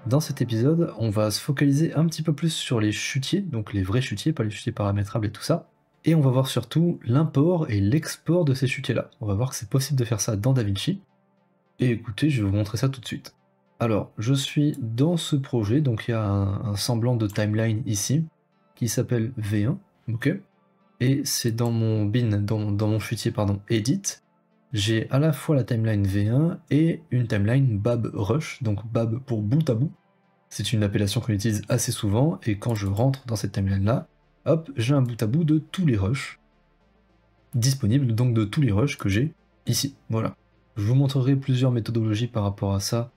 Dans cet épisode, on va se focaliser un petit peu plus sur les chutiers, donc les vrais chutiers, pas les chutiers paramétrables et tout ça. Et on va voir surtout l'import et l'export de ces chutiers-là. On va voir que c'est possible de faire ça dans DaVinci. Et écoutez, je vais vous montrer ça tout de suite. Alors, je suis dans ce projet, donc il y a un semblant de timeline ici, qui s'appelle V1, ok. Et c'est dans mon bin, dans mon chutier, pardon, Edit, j'ai à la fois la timeline V1 et une timeline Bab Rush, donc Bab pour bout à bout. C'est une appellation qu'on utilise assez souvent, et quand je rentre dans cette timeline-là, hop, j'ai un bout à bout de tous les rushs disponibles, donc de tous les rushs que j'ai ici, voilà. Je vous montrerai plusieurs méthodologies par rapport à ça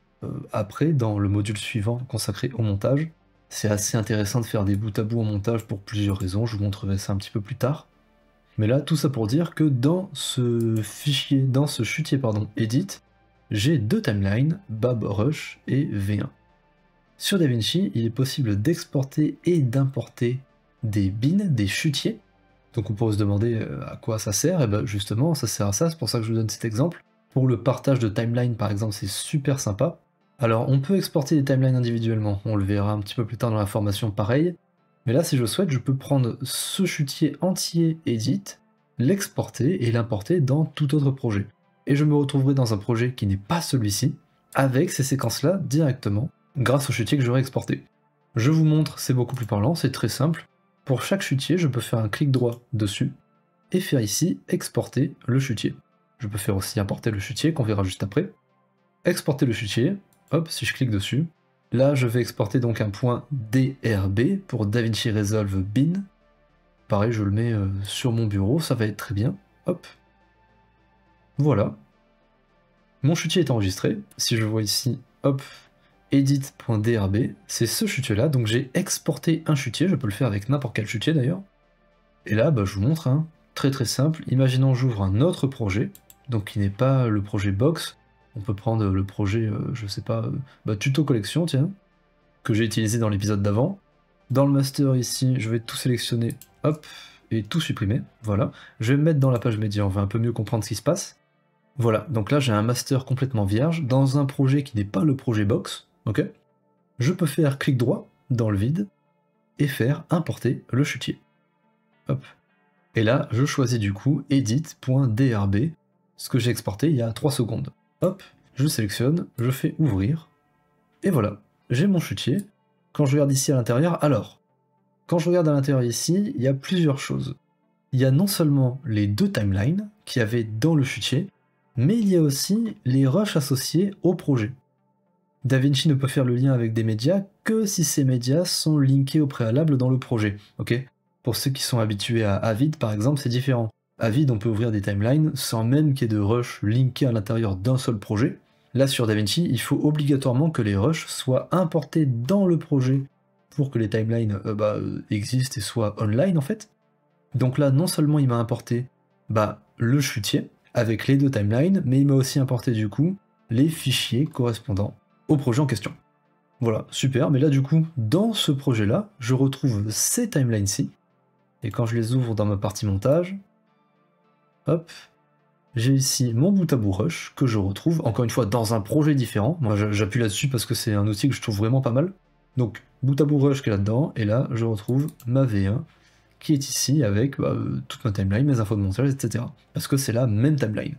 après, dans le module suivant consacré au montage. C'est assez intéressant de faire des bout à bout en montage pour plusieurs raisons, je vous montrerai ça un petit peu plus tard. Mais là, tout ça pour dire que dans ce fichier, dans ce chutier, pardon, Edit, j'ai deux timelines, Bab Rush et V1. Sur DaVinci, il est possible d'exporter et d'importer des bins, des chutiers. Donc on pourrait se demander à quoi ça sert, et bien justement, ça sert à ça, c'est pour ça que je vous donne cet exemple. Pour le partage de timeline, par exemple, c'est super sympa. Alors, on peut exporter des timelines individuellement, on le verra un petit peu plus tard dans la formation pareil. Mais là, si je souhaite, je peux prendre ce chutier entier Edit, l'exporter et l'importer dans tout autre projet. Et je me retrouverai dans un projet qui n'est pas celui-ci, avec ces séquences-là directement, grâce au chutier que j'aurai exporté. Je vous montre, c'est beaucoup plus parlant, c'est très simple. Pour chaque chutier, je peux faire un clic droit dessus, et faire ici exporter le chutier. Je peux faire aussi importer le chutier, qu'on verra juste après. Exporter le chutier, hop, si je clique dessus, là, je vais exporter donc un point DRB pour DaVinci Resolve Bin. Pareil, je le mets sur mon bureau, ça va être très bien. Hop. Voilà. Mon chutier est enregistré. Si je vois ici, hop, edit.drb, c'est ce chutier-là. Donc j'ai exporté un chutier, je peux le faire avec n'importe quel chutier d'ailleurs. Et là, bah, je vous montre, hein, très très simple. Imaginons j'ouvre un autre projet, donc qui n'est pas le projet box. On peut prendre le projet, je sais pas, tuto collection, tiens, que j'ai utilisé dans l'épisode d'avant. Dans le master ici, je vais tout sélectionner, hop, et tout supprimer, voilà. Je vais me mettre dans la page média, on va un peu mieux comprendre ce qui se passe. Voilà, donc là j'ai un master complètement vierge, dans un projet qui n'est pas le projet box, ok. Je peux faire clic droit dans le vide, et faire importer le chutier. Hop. Et là, je choisis du coup edit.drb, ce que j'ai exporté il y a 3 secondes. Hop, je sélectionne, je fais ouvrir, et voilà, j'ai mon chutier. Quand je regarde ici à l'intérieur, alors, quand je regarde à l'intérieur ici, il y a plusieurs choses. Il y a non seulement les deux timelines qu'il y avait dans le chutier, mais il y a aussi les rushs associés au projet. DaVinci ne peut faire le lien avec des médias que si ces médias sont linkés au préalable dans le projet, ok. Pour ceux qui sont habitués à Avid par exemple, c'est différent. Avid, on peut ouvrir des timelines sans même qu'il y ait de rush linkés à l'intérieur d'un seul projet. Là sur DaVinci, il faut obligatoirement que les rushs soient importés dans le projet pour que les timelines existent et soient online en fait. Donc là, non seulement il m'a importé le chutier avec les deux timelines, mais il m'a aussi importé du coup les fichiers correspondant au projet en question. Voilà, super, mais là du coup, dans ce projet-là, je retrouve ces timelines-ci, et quand je les ouvre dans ma partie montage, hop, j'ai ici mon bout à bout rush, que je retrouve, encore une fois, dans un projet différent. Moi j'appuie là-dessus parce que c'est un outil que je trouve vraiment pas mal. Donc, bout à bout rush qui est là-dedans, et là, je retrouve ma V1, qui est ici avec toute ma timeline, mes infos de montage, etc. Parce que c'est la même timeline.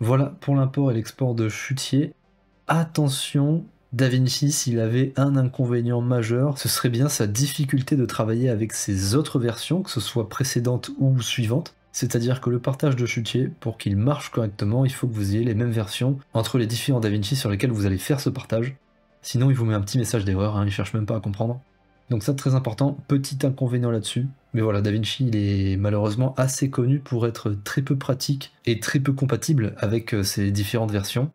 Voilà pour l'import et l'export de chutier. Attention, DaVinci, s'il avait un inconvénient majeur, ce serait bien sa difficulté de travailler avec ses autres versions, que ce soit précédentes ou suivantes. C'est-à-dire que le partage de chutier, pour qu'il marche correctement, il faut que vous ayez les mêmes versions entre les différents DaVinci sur lesquels vous allez faire ce partage. Sinon, il vous met un petit message d'erreur, hein, il cherche même pas à comprendre. Donc ça, très important, petit inconvénient là-dessus. Mais voilà, DaVinci, il est malheureusement assez connu pour être très peu pratique et très peu compatible avec ses différentes versions.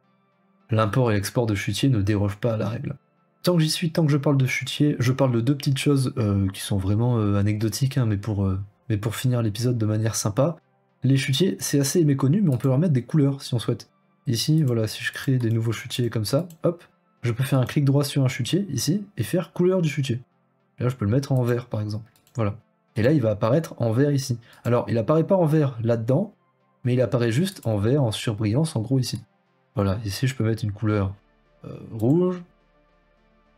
L'import et l'export de chutier ne dérogent pas à la règle. Tant que j'y suis, tant que je parle de chutier, je parle de deux petites choses qui sont vraiment anecdotiques, hein, mais pour finir l'épisode de manière sympa. Les chutiers, c'est assez méconnu, mais on peut leur mettre des couleurs si on souhaite. Ici, voilà, si je crée des nouveaux chutiers comme ça, hop, je peux faire un clic droit sur un chutier, ici, et faire couleur du chutier. Là, je peux le mettre en vert, par exemple. Voilà. Et là, il va apparaître en vert ici. Alors, il apparaît pas en vert là-dedans, mais il apparaît juste en vert, en surbrillance, en gros, ici. Voilà, ici, je peux mettre une couleur rouge,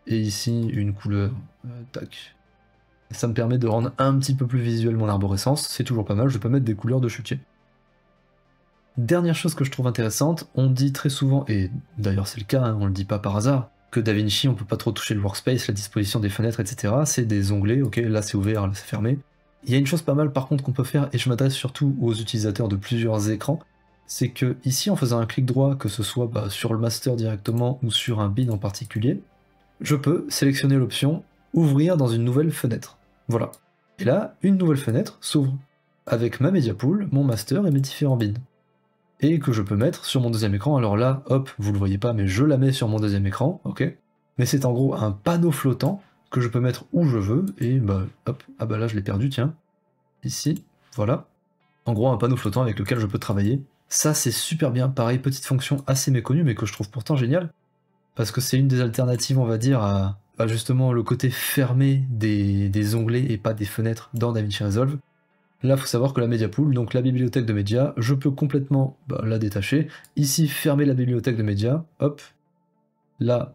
et ici une couleur, tac. Ça me permet de rendre un petit peu plus visuel mon arborescence, c'est toujours pas mal, je peux mettre des couleurs de chutier. Dernière chose que je trouve intéressante, on dit très souvent, et d'ailleurs c'est le cas, hein, on le dit pas par hasard, que DaVinci on peut pas trop toucher le workspace, la disposition des fenêtres, etc. C'est des onglets, ok, là c'est ouvert, là c'est fermé. Il y a une chose pas mal par contre qu'on peut faire, et je m'adresse surtout aux utilisateurs de plusieurs écrans, c'est que ici en faisant un clic droit, que ce soit sur le master directement ou sur un bin en particulier, je peux sélectionner l'option ouvrir dans une nouvelle fenêtre. Voilà. Et là, une nouvelle fenêtre s'ouvre avec ma media pool, mon master et mes différents bins. Et que je peux mettre sur mon deuxième écran. Alors là, hop, vous le voyez pas, mais je la mets sur mon deuxième écran, ok. Mais c'est en gros un panneau flottant que je peux mettre où je veux, et hop, ah bah là je l'ai perdu, tiens. Ici, voilà. En gros, un panneau flottant avec lequel je peux travailler. Ça, c'est super bien. Pareil, petite fonction assez méconnue, mais que je trouve pourtant géniale. Parce que c'est une des alternatives, on va dire, à justement le côté fermé des onglets et pas des fenêtres dans DaVinci Resolve. Là, il faut savoir que la Media Pool, donc la bibliothèque de médias, je peux complètement la détacher. Ici, fermer la bibliothèque de médias, hop. Là,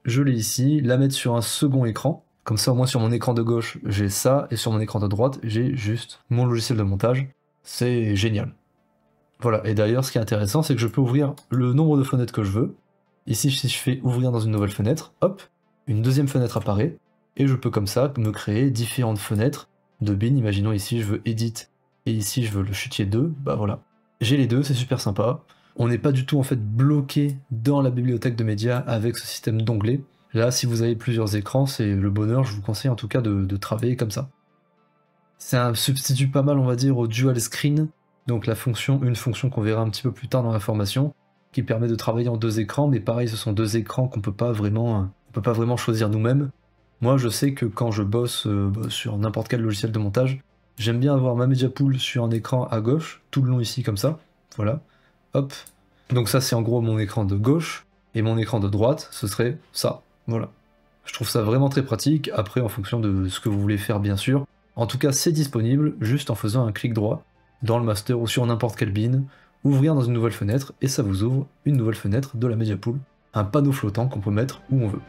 je l'ai ici, la mettre sur un second écran. Comme ça, au moins sur mon écran de gauche, j'ai ça, et sur mon écran de droite, j'ai juste mon logiciel de montage. C'est génial. Voilà, et d'ailleurs, ce qui est intéressant, c'est que je peux ouvrir le nombre de fenêtres que je veux. Ici, si je fais ouvrir dans une nouvelle fenêtre, hop, une deuxième fenêtre apparaît, et je peux comme ça me créer différentes fenêtres de bin. Imaginons ici, je veux edit, et ici, je veux le chutier 2, bah voilà. J'ai les deux, c'est super sympa. On n'est pas du tout en fait bloqué dans la bibliothèque de médias avec ce système d'onglets. Là, si vous avez plusieurs écrans, c'est le bonheur, je vous conseille en tout cas de travailler comme ça. C'est un substitut pas mal, on va dire, au dual screen, donc une fonction qu'on verra un petit peu plus tard dans la formation, qui permet de travailler en deux écrans, mais pareil, ce sont deux écrans qu'on peut pas vraiment choisir nous-mêmes. Moi, je sais que quand je bosse sur n'importe quel logiciel de montage, j'aime bien avoir ma media pool sur un écran à gauche, tout le long ici comme ça, voilà, hop. Donc ça, c'est en gros mon écran de gauche, et mon écran de droite, ce serait ça, voilà. Je trouve ça vraiment très pratique, après en fonction de ce que vous voulez faire bien sûr. En tout cas, c'est disponible juste en faisant un clic droit dans le master ou sur n'importe quel bin, ouvrir dans une nouvelle fenêtre, et ça vous ouvre une nouvelle fenêtre de la Media Pool, un panneau flottant qu'on peut mettre où on veut.